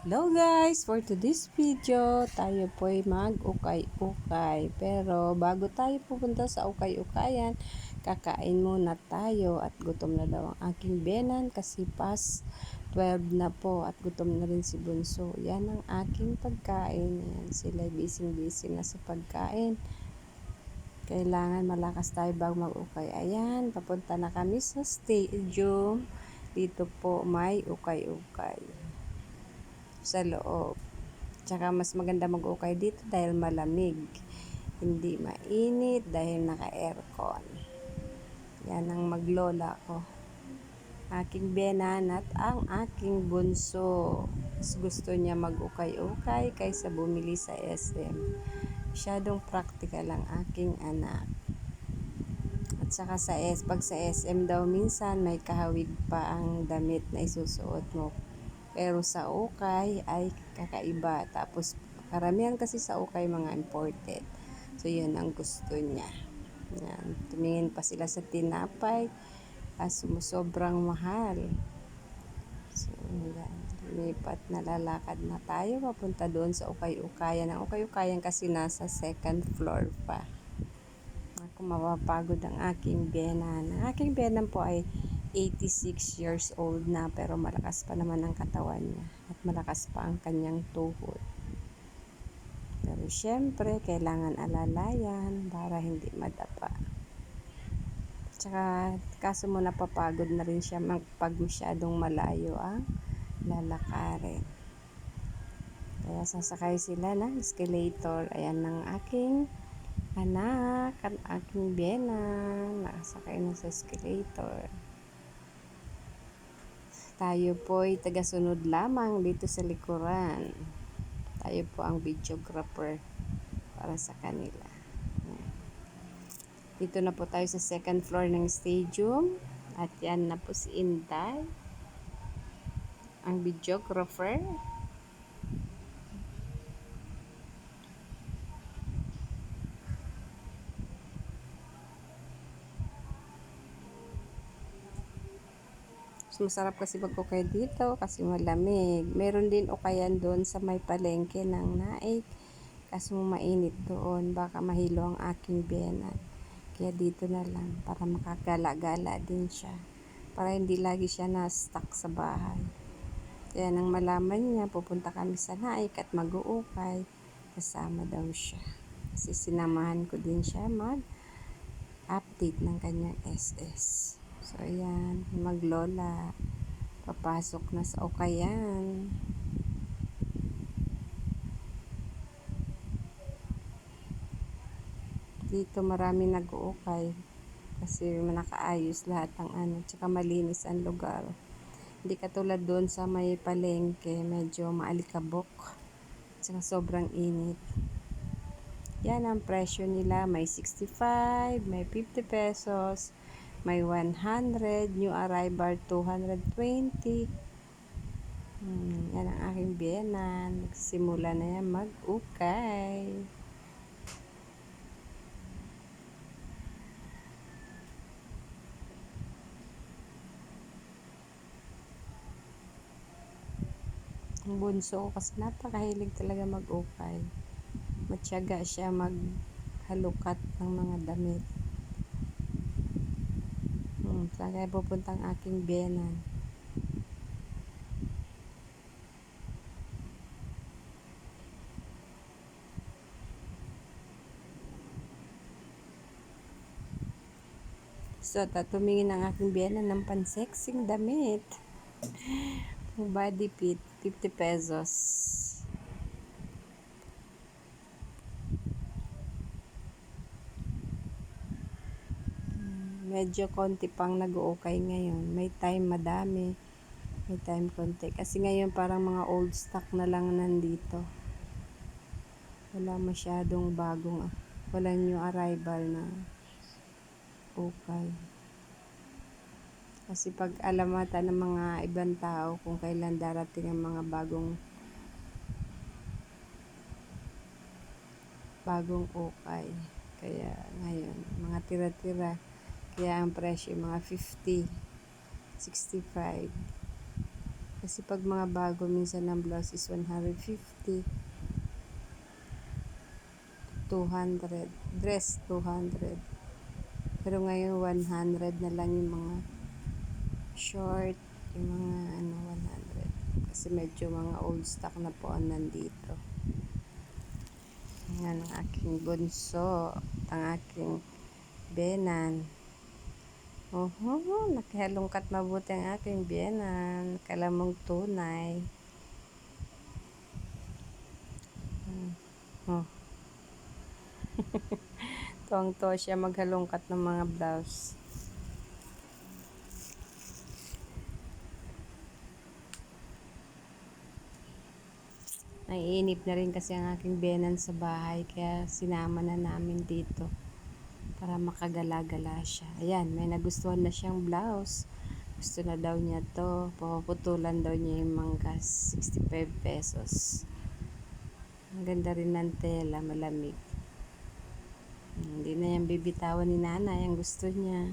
Hello guys! For today's video, tayo po ay mag-ukay-ukay. Pero bago tayo pupunta sa ukay-ukayan, kakain muna tayo at gutom na daw ang aking benan kasi pas 12 na po at gutom na rin si Bunso. Yan ang aking pagkain. Yan, sila busy-busy na sa pagkain. Kailangan malakas tayo bago mag-ukay. Ayan, papunta na kami sa stadium. Dito po may ukay-ukay sa loob. Tsaka mas maganda mag-ukay dito dahil malamig. Hindi mainit dahil naka-aircon. Yan ang maglola ko. Aking benan at ang aking bunso. Mas gusto niya mag-ukay-ukay kaysa bumili sa SM. Masyadong practical ang aking anak. At saka pag sa SM daw minsan may kahawig pa ang damit na isusuot mo. Pero sa ukay ay kakaiba. Tapos karamihan kasi sa ukay mga imported. So yun ang gusto niya. Yan. Tumingin pa sila sa tinapay. Sobrang mahal. So yan. Lumipat na lalakad na tayo. Papunta doon sa ukay-ukayan. Ang ukay-ukayan kasi nasa second floor pa. Ako mapapagod ang aking benan. Ang aking benan po ay 86 years old na pero malakas pa naman ang katawan niya at malakas pa ang kanyang tuhod. Pero syempre, kailangan alalayan para hindi madapa. Tsaka, kaso mo napapagod na rin siya pag masyadong malayo ang lalakarin. Kaya sasakay sila ng escalator. Ayan ng aking anak at aking benan. Nakasakay na sa escalator. Tayo po ay tagasunod lamang dito sa likuran. Tayo po ang videographer para sa kanila. Dito na po tayo sa second floor ng stadium. At yan na po si Inday, ang videographer. Masarap kasi mag-ukay dito kasi malamig. Meron din ukayan doon sa may palengke ng Naik. Kaso mainit doon. Baka mahilo ang aking benan. Kaya dito na lang para makagala-gala din siya. Para hindi lagi siya na-stuck sa bahay. Kaya nang malaman niya, pupunta kami sa Naik at mag-uukay. Kasama daw siya. Kasi sinamahan ko din siya mag-update ng kanyang SS. So, ayan, maglola. Papasok na sa ukayan. Dito marami nag-uukay. Kasi nakaayos lahat ng tsaka malinis ang lugar. Hindi katulad doon sa may palengke, medyo maalikabok. Tsaka sobrang init. Yan ang presyo nila. May 65, may 50 pesos. May 100, new arrival 220. Yan ang aking benan. Nagsimula na yan mag-ukay. Ang bunso ko kasi napakahilig talaga mag-ukay. Matyaga siya maghalukat ng mga damit. Saan kaya pupunta ang aking benan? So, tumingin ang aking benan ng pansexing damit. Body fit, 50 pesos. Medyo konti pang nag-uukay ngayon. May time madami. May time konti. Kasi ngayon parang mga old stock na lang nandito. Wala masyadong bagong, wala new arrival na ukay. Kasi pag alamatan ng mga ibang tao kung kailan darating ang mga bagong ukay. Kaya ngayon, mga tira-tira. Kaya ang presyo mga 50, 65. Kasi pag mga bago, minsan ng blouse is 150, 200, dress 200. Pero ngayon 100 na lang yung mga short, yung mga 100. Kasi medyo mga old stock na po ang nandito. Yan ang aking bunso, ang aking benan. Nakihalungkat mabuti ang aking benan. Kalamong tunay. Oh. Tuwang-tuwa siya maghalungkat ng mga blouse. Naiinip na rin kasi ang aking benan sa bahay, kaya sinama na namin dito para makagala-gala siya. Ayan, may nagustuhan na siyang blouse. Gusto na daw niya to. Papuputulan daw niya yung manggas. 65 pesos. Ang ganda rin ng tela, malamig. Hindi na yan bibitawan ni nanay ang gusto niya.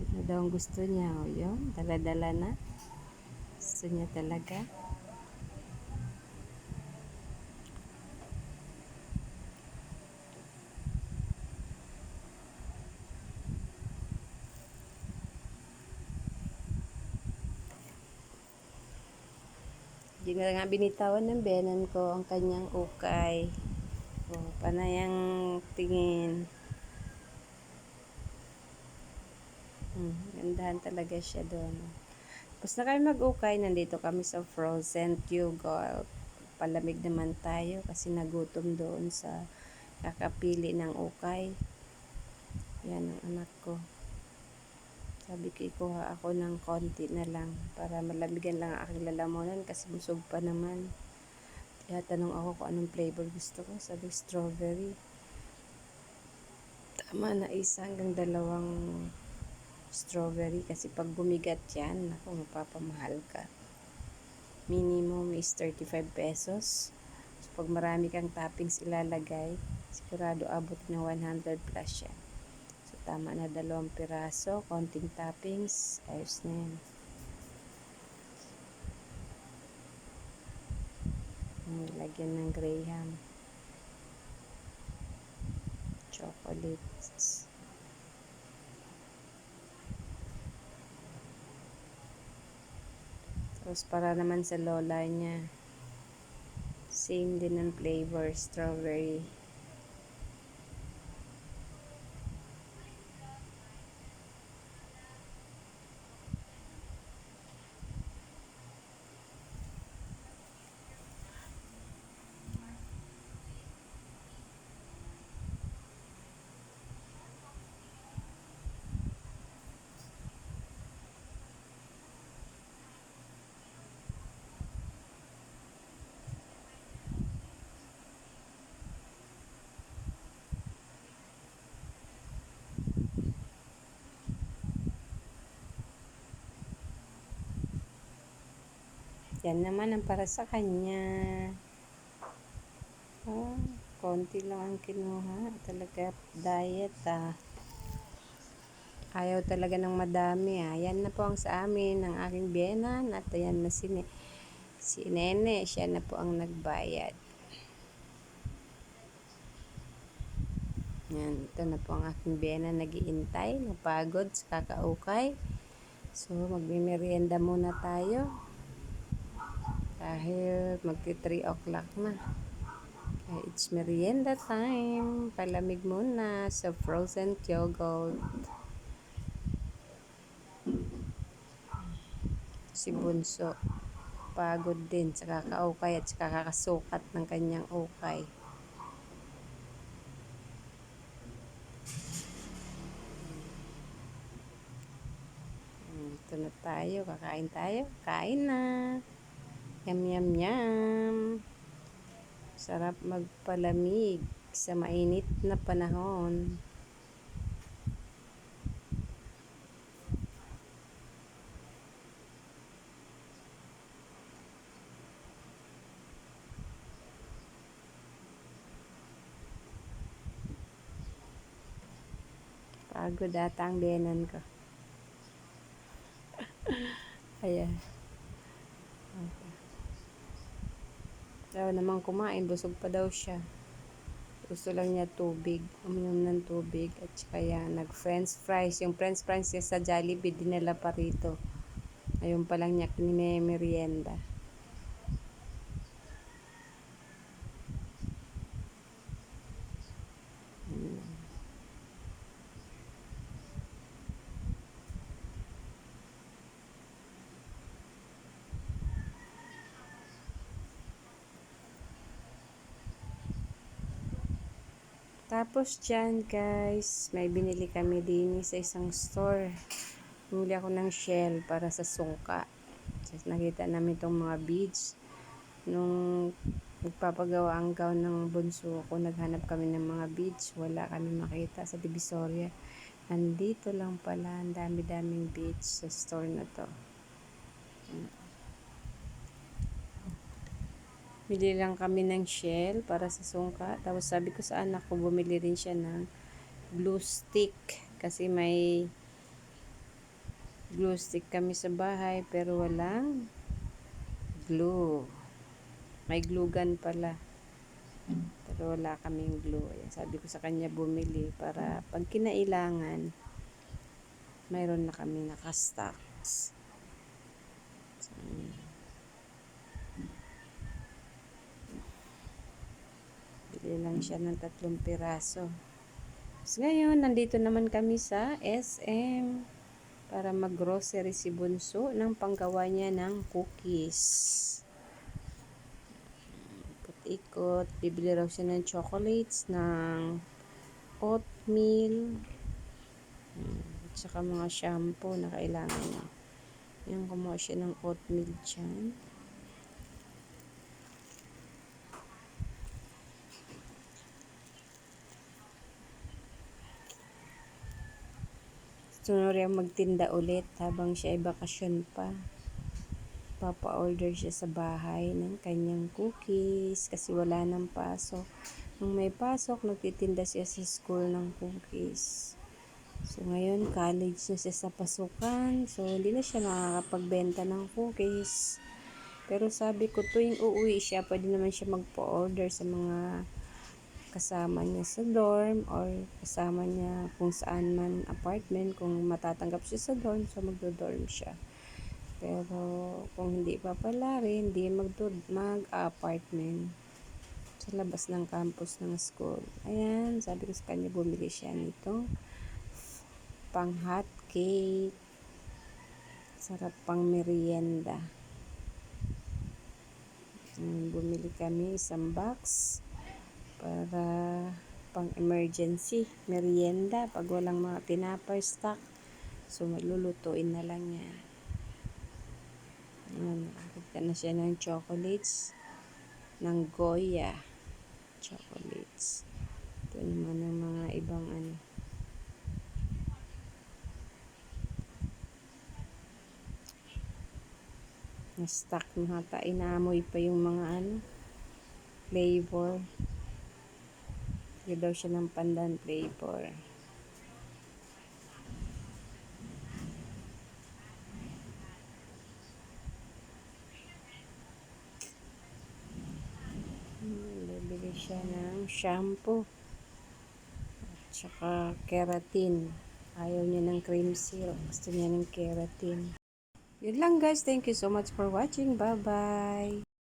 Ito daw ang gusto niya. O yun, dala-dala na. Gusto niya talaga. Hindi na nga binitawan ng benan ko ang kanyang ukay. O, panayang tingin. Gandahan talaga siya doon. Tapos na kami mag-ukay, nandito kami sa Frozen Yogurt. Palamig naman tayo kasi nagutom doon sa kakapili ng ukay. Yan ang anak ko. Sabi ko, ikuha ako ng konti na lang para malamigan lang ang aking lalamunan kasi busog pa naman. Kaya tanong ako kung anong flavor gusto ko. Sabi, strawberry. Tama na, isa hanggang dalawang strawberry kasi pag bumigat yan, ako mapapamahal ka. Minimum is 35 pesos. So, pag marami kang toppings ilalagay, sigurado abot ng 100 plus yan. So, tama na 2 piraso, konting toppings, ayos na yan. Lagyan ng graham. Chocolates. Tapos para naman sa lola niya, same din ang flavor, strawberry. Yan naman ang para sa kanya. Konti lang ang kinuha. Talaga diet Ayaw talaga ng madami Yan na po ang sa amin ng aking biyenan. At ayan na si Nene. Siya na po ang nagbayad. Yan, ito na po ang aking biyenan nag-iintay. Napagod sa kakaukay. So, magmimerienda muna tayo. Dahil magti 3 o'clock na. Kaya it's merienda time. Palamig muna sa Frozen Yogurt. Si Bunso. Pagod din sa kakaukay at sa kakasukat ng kanyang ukay. Ito na tayo. Kakain tayo. Kain na. Yum, yum, yum. Sarap magpalamig sa mainit na panahon. Pagod ata ang benan ko. Ayan. Ayaw naman kumain, busog pa daw siya. Gusto lang niya tubig, uminom ng tubig. At saka yan, nag-french fries. Yung french fries niya sa Jollibee, dinala pa rito. Ayun pa lang niya merienda. Tapos dyan guys, may binili kami din sa isang store. Bumili ako ng shell para sa sungka. Just nakita namin itong mga beads. Nung nagpapagawa ang gown ng bunso ko, naghanap kami ng mga beads. Wala kami makita sa Divisoria. Andito lang pala, ang dami-daming beads sa store na to. Bili lang kami ng shell para sa sungka. Tapos sabi ko sa anak ko, bumili rin siya ng glue stick. Kasi may glue stick kami sa bahay pero walang glue. May glue gun pala. Pero wala kaming glue. Ayan, sabi ko sa kanya bumili para pag kinailangan, mayroon na kami nakastocks. So, bili lang siya ng 3 piraso. So, ngayon, nandito naman kami sa SM para mag-grocery si Bunso ng panggawa niya ng cookies. Ikot, bibili raw siya ng chocolates, ng oatmeal, at saka mga shampoo na kailangan niya. Yan, kumuha siya ng oatmeal dyan. Gusto rin magtinda ulit habang siya ay bakasyon pa. Papa-order siya sa bahay ng kanyang cookies kasi wala nang pasok. Nung may pasok, nagtitinda siya sa school ng cookies. So, ngayon, college na siya sa pasukan. So, hindi na siya makakapagbenta ng cookies. Pero sabi ko, tuwing uuwi siya, pwede naman siya magpa-order sa mga kasama niya sa dorm or kasama niya kung saan man apartment. Kung matatanggap siya sa dorm, so magdo-dorm siya. Pero kung hindi pa pala rin, hindi mag-apartment sa labas ng campus ng school. Ayan, sabi ko sa kanya, bumili siya nito pang hot cake. Sarap pang merienda. Bumili kami isang box para pang emergency merienda pag walang mga tinapay stock, so maglulutuin na lang yan. Nakakita na siya ng chocolates ng Goya chocolates. Ito naman ang mga ibang na stock na hata, inaamoy pa yung mga flavor. Bigyan daw siya ng pandan flavor. Bibili siya ng shampoo at saka keratin. Ayaw niya ng cream seal, gusto niya ng keratin. Yun lang guys, thank you so much for watching. Bye bye.